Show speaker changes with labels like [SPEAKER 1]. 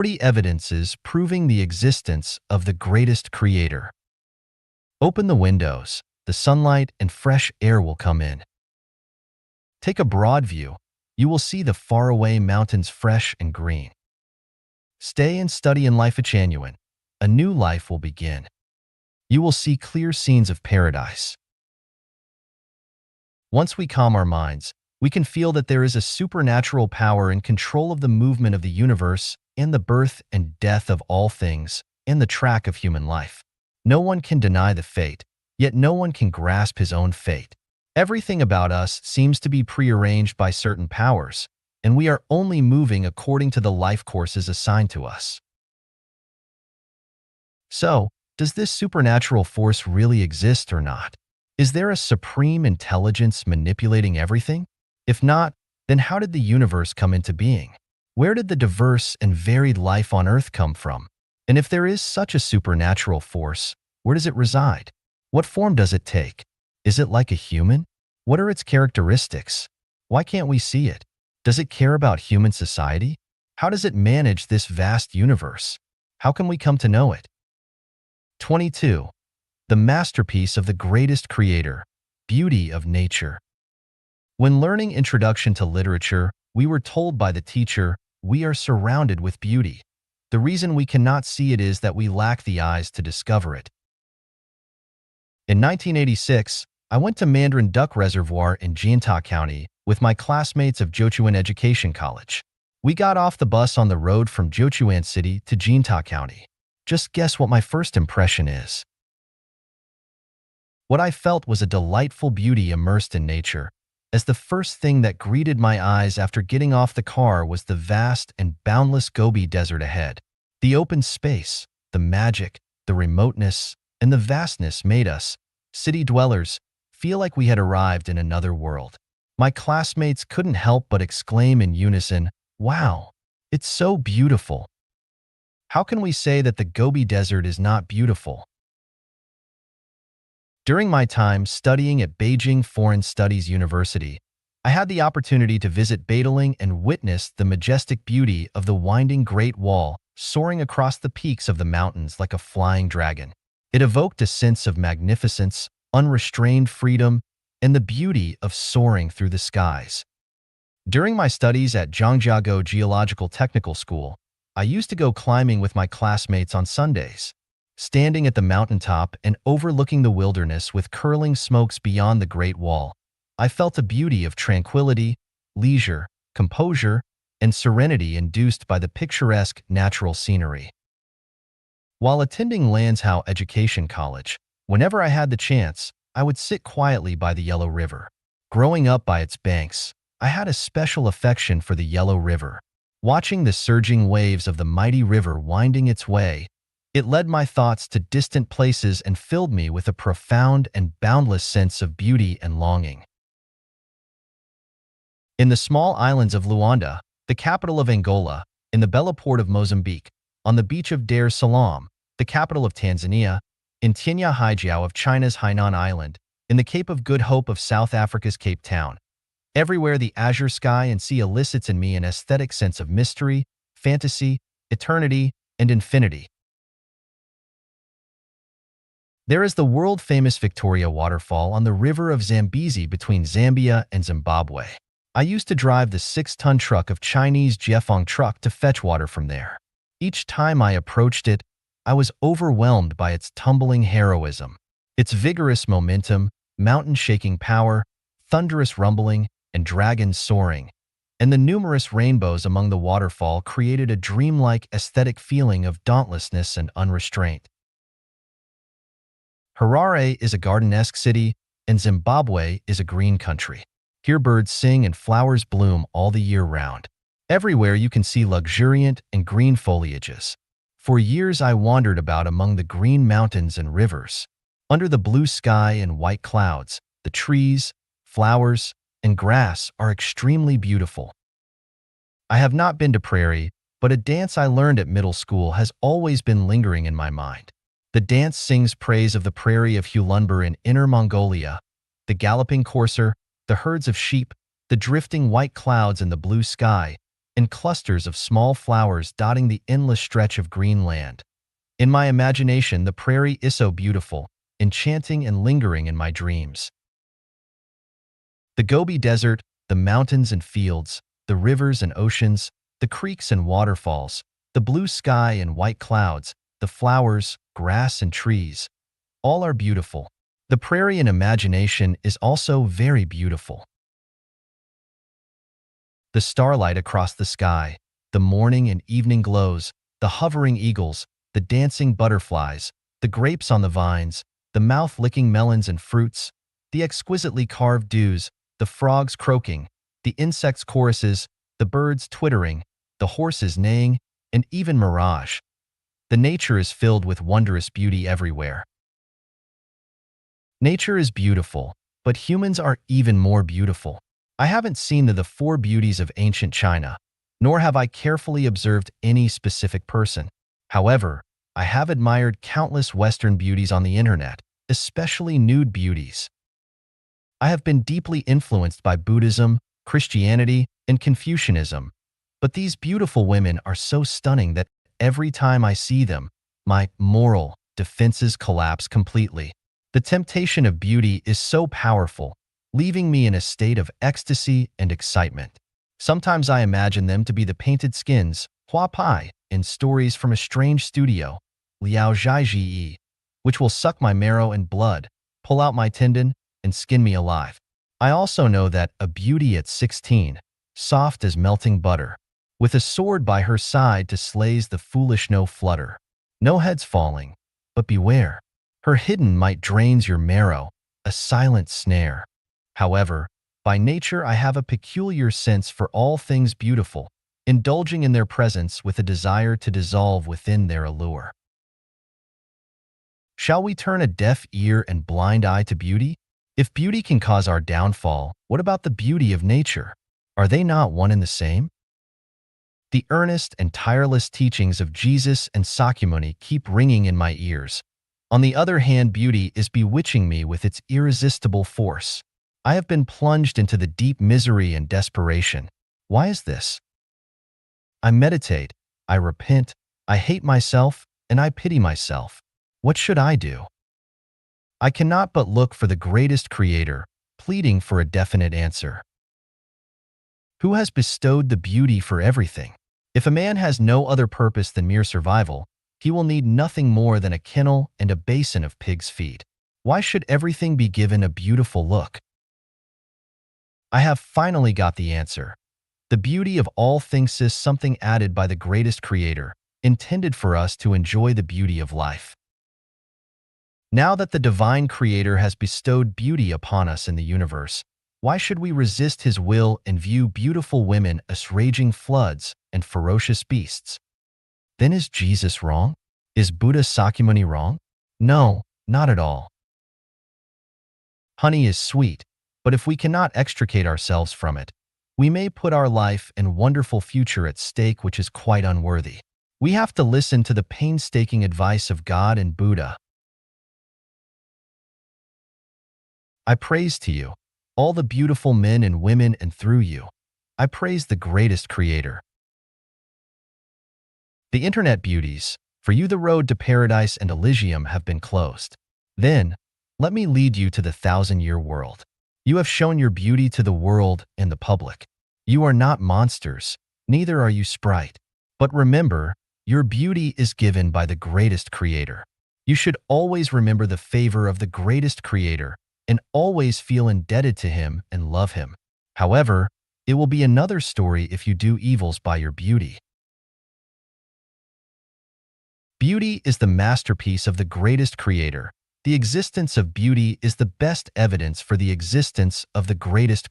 [SPEAKER 1] 40 evidences proving the existence of the greatest creator. Open the windows, the sunlight and fresh air will come in. Take a broad view. You will see the faraway mountains fresh and green. Stay and study in Lifechanyuan. A new life will begin. You will see clear scenes of paradise. Once we calm our minds, we can feel that there is a supernatural power in control of the movement of the universe and the birth and death of all things and the track of human life. No one can deny the fate, yet no one can grasp his own fate. Everything about us seems to be prearranged by certain powers, and we are only moving according to the life courses assigned to us. So, does this supernatural force really exist or not? Is there a supreme intelligence manipulating everything? If not, then how did the universe come into being? Where did the diverse and varied life on Earth come from? And if there is such a supernatural force, where does it reside? What form does it take? Is it like a human? What are its characteristics? Why can't we see it? Does it care about human society? How does it manage this vast universe? How can we come to know it? 22. The masterpiece of the greatest creator, beauty of nature. When learning Introduction to Literature, we were told by the teacher, we are surrounded with beauty. The reason we cannot see it is that we lack the eyes to discover it. In 1986, I went to Mandarin Duck Reservoir in Jinta County with my classmates of Jiuquan Education College. We got off the bus on the road from Jiuquan City to Jinta County. Just guess what my first impression is. What I felt was a delightful beauty immersed in nature, as the first thing that greeted my eyes after getting off the car was the vast and boundless Gobi Desert ahead. The open space, the magic, the remoteness, and the vastness made us, city dwellers, feel like we had arrived in another world. My classmates couldn't help but exclaim in unison, "Wow, it's so beautiful." How can we say that the Gobi Desert is not beautiful? During my time studying at Beijing Foreign Studies University, I had the opportunity to visit Badaling and witness the majestic beauty of the winding Great Wall soaring across the peaks of the mountains like a flying dragon. It evoked a sense of magnificence, unrestrained freedom, and the beauty of soaring through the skies. During my studies at Zhangjiago Geological Technical School, I used to go climbing with my classmates on Sundays. Standing at the mountaintop and overlooking the wilderness with curling smokes beyond the Great Wall, I felt a beauty of tranquility, leisure, composure, and serenity induced by the picturesque natural scenery. While attending Lanzhou Education College, whenever I had the chance, I would sit quietly by the Yellow River. Growing up by its banks, I had a special affection for the Yellow River. Watching the surging waves of the mighty river winding its way, it led my thoughts to distant places and filled me with a profound and boundless sense of beauty and longing. In the small islands of Luanda, the capital of Angola, in the Bella Port of Mozambique, on the beach of Dar es Salaam, the capital of Tanzania, in Tianya Haijiao of China's Hainan Island, in the Cape of Good Hope of South Africa's Cape Town. Everywhere the azure sky and sea elicits in me an aesthetic sense of mystery, fantasy, eternity, and infinity. There is the world-famous Victoria Waterfall on the river of Zambezi between Zambia and Zimbabwe. I used to drive the 6-ton truck of Chinese Jiefeng truck to fetch water from there. Each time I approached it, I was overwhelmed by its tumbling heroism, its vigorous momentum, mountain-shaking power, thunderous rumbling, and dragons soaring, and the numerous rainbows among the waterfall created a dreamlike aesthetic feeling of dauntlessness and unrestraint. Harare is a garden-esque city, and Zimbabwe is a green country. Here birds sing and flowers bloom all the year round. Everywhere you can see luxuriant and green foliages. For years I wandered about among the green mountains and rivers. Under the blue sky and white clouds, the trees, flowers, and grass are extremely beautiful. I have not been to Prairie, but a dance I learned at middle school has always been lingering in my mind. The dance sings praise of the prairie of Hulunbuir in Inner Mongolia, the galloping courser, the herds of sheep, the drifting white clouds in the blue sky, and clusters of small flowers dotting the endless stretch of green land. In my imagination, the prairie is so beautiful, enchanting and lingering in my dreams. The Gobi Desert, the mountains and fields, the rivers and oceans, the creeks and waterfalls, the blue sky and white clouds, the flowers, grass and trees, all are beautiful. The prairie in imagination is also very beautiful. The starlight across the sky, the morning and evening glows, the hovering eagles, the dancing butterflies, the grapes on the vines, the mouth-licking melons and fruits, the exquisitely carved dews, the frogs croaking, the insects' choruses, the birds twittering, the horses neighing, and even mirage. The nature is filled with wondrous beauty everywhere. Nature is beautiful, but humans are even more beautiful. I haven't seen the four beauties of ancient China, nor have I carefully observed any specific person. However, I have admired countless Western beauties on the internet, especially nude beauties. I have been deeply influenced by Buddhism, Christianity, and Confucianism, but these beautiful women are so stunning that every time I see them, my moral defenses collapse completely. The temptation of beauty is so powerful, leaving me in a state of ecstasy and excitement. Sometimes I imagine them to be the painted skins, Hua Pai, in stories from a strange studio, Liao Zhaiji, which will suck my marrow and blood, pull out my tendon, and skin me alive. I also know that a beauty at 16, soft as melting butter, with a sword by her side to slays the foolish no flutter. No heads falling, but beware. Her hidden might drains your marrow, a silent snare. However, by nature I have a peculiar sense for all things beautiful, indulging in their presence with a desire to dissolve within their allure. Shall we turn a deaf ear and blind eye to beauty? If beauty can cause our downfall, what about the beauty of nature? Are they not one and the same? The earnest and tireless teachings of Jesus and Sakyamuni keep ringing in my ears. On the other hand, beauty is bewitching me with its irresistible force. I have been plunged into the deep misery and desperation. Why is this? I meditate, I repent, I hate myself, and I pity myself. What should I do? I cannot but look for the greatest Creator, pleading for a definite answer. Who has bestowed the beauty for everything? If a man has no other purpose than mere survival, he will need nothing more than a kennel and a basin of pig's feet. Why should everything be given a beautiful look? I have finally got the answer. The beauty of all things is something added by the greatest Creator, intended for us to enjoy the beauty of life. Now that the divine Creator has bestowed beauty upon us in the universe, why should we resist His will and view beautiful women as raging floods and ferocious beasts? Then is Jesus wrong? Is Buddha Sakyamuni wrong? No, not at all. Honey is sweet, but if we cannot extricate ourselves from it, we may put our life and wonderful future at stake, which is quite unworthy. We have to listen to the painstaking advice of God and Buddha. I praise to you, all the beautiful men and women, and through you, I praise the greatest Creator. The internet beauties, for you the road to paradise and Elysium have been closed. Then, let me lead you to the 1,000-year world. You have shown your beauty to the world and the public. You are not monsters, neither are you sprite. But remember, your beauty is given by the greatest Creator. You should always remember the favor of the greatest Creator and always feel indebted to Him and love Him. However, it will be another story if you do evils by your beauty. Beauty is the masterpiece of the greatest Creator. The existence of beauty is the best evidence for the existence of the greatest